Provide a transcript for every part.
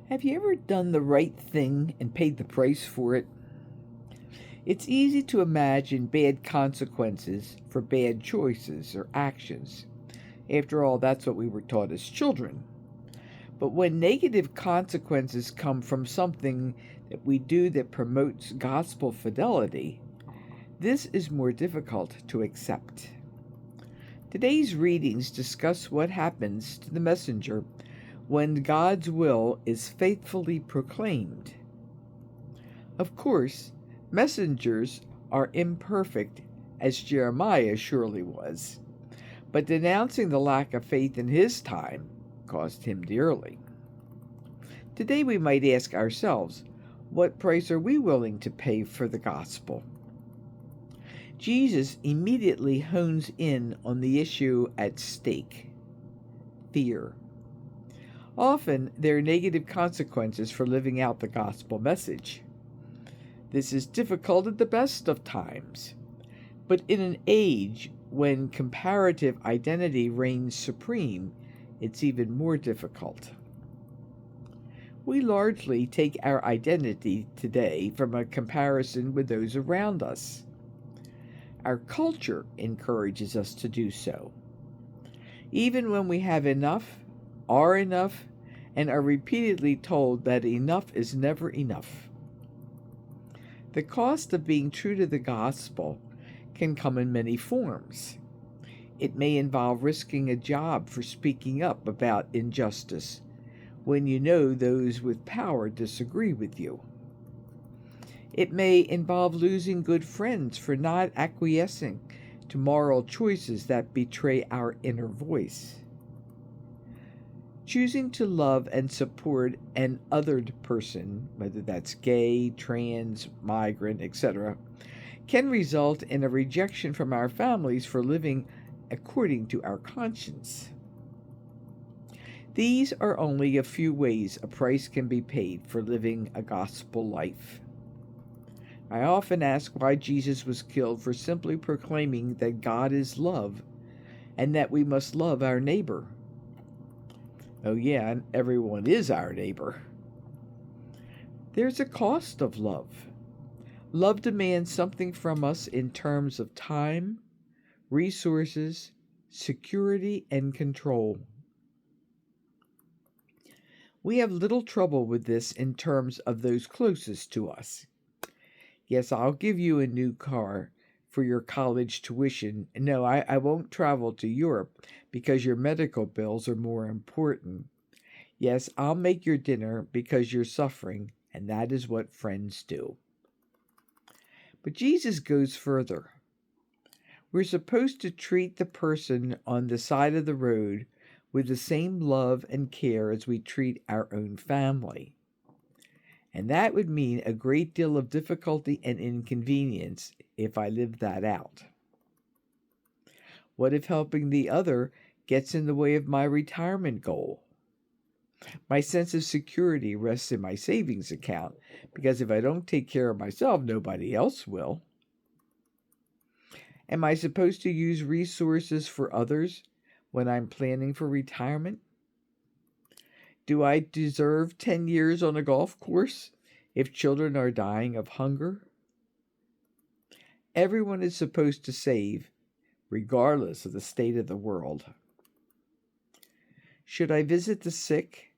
Have you ever done the right thing and paid the price for it? It's easy to imagine bad consequences for bad choices or actions. After all, that's what we were taught as children. But when negative consequences come from something that we do that promotes gospel fidelity, this is more difficult to accept. Today's readings discuss what happens to the messenger when God's will is faithfully proclaimed. Of course, messengers are imperfect, as Jeremiah surely was, but denouncing the lack of faith in his time cost him dearly. Today we might ask ourselves, what price are we willing to pay for the gospel? Jesus immediately hones in on the issue at stake: fear. Often, there are negative consequences for living out the gospel message. This is difficult at the best of times, but in an age when comparative identity reigns supreme, it's even more difficult. We largely take our identity today from a comparison with those around us. Our culture encourages us to do so. Even when we have enough, are enough, and are repeatedly told that enough is never enough. The cost of being true to the gospel can come in many forms. It may involve risking a job for speaking up about injustice when you know those with power disagree with you. It may involve losing good friends for not acquiescing to moral choices that betray our inner voice. Choosing to love and support an othered person, whether that's gay, trans, migrant, etc., can result in a rejection from our families for living according to our conscience. These are only a few ways a price can be paid for living a gospel life. I often ask why Jesus was killed for simply proclaiming that God is love and that we must love our neighbor. Oh, yeah, and everyone is our neighbor. There's a cost of love. Love demands something from us in terms of time, resources, security, and control. We have little trouble with this in terms of those closest to us. Yes, I'll give you a new car for your college tuition. No, I won't travel to Europe because your medical bills are more important. Yes, I'll make your dinner because you're suffering, and that is what friends do. But Jesus goes further. We're supposed to treat the person on the side of the road with the same love and care as we treat our own family. And that would mean a great deal of difficulty and inconvenience if I lived that out. What if helping the other gets in the way of my retirement goal? My sense of security rests in my savings account, because if I don't take care of myself, nobody else will. Am I supposed to use resources for others when I'm planning for retirement? Do I deserve 10 years on a golf course if children are dying of hunger? Everyone is supposed to save, regardless of the state of the world. Should I visit the sick,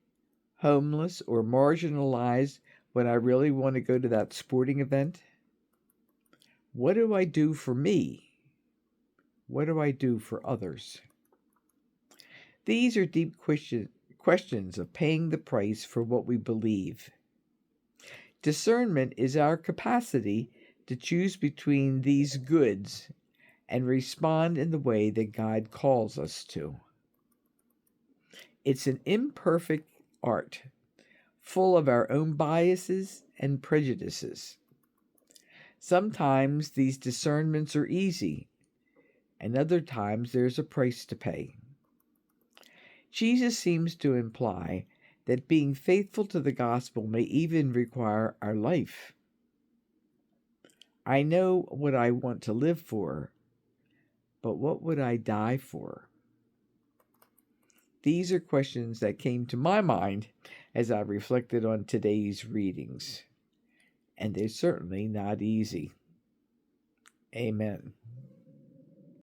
homeless, or marginalized when I really want to go to that sporting event? What do I do for me? What do I do for others? These are deep questions of paying the price for what we believe. Discernment is our capacity to choose between these goods and respond in the way that God calls us to. It's an imperfect art, full of our own biases and prejudices. Sometimes these discernments are easy, and other times there's a price to pay. Jesus seems to imply that being faithful to the gospel may even require our life. I know what I want to live for, but what would I die for? These are questions that came to my mind as I reflected on today's readings, and they're certainly not easy. Amen.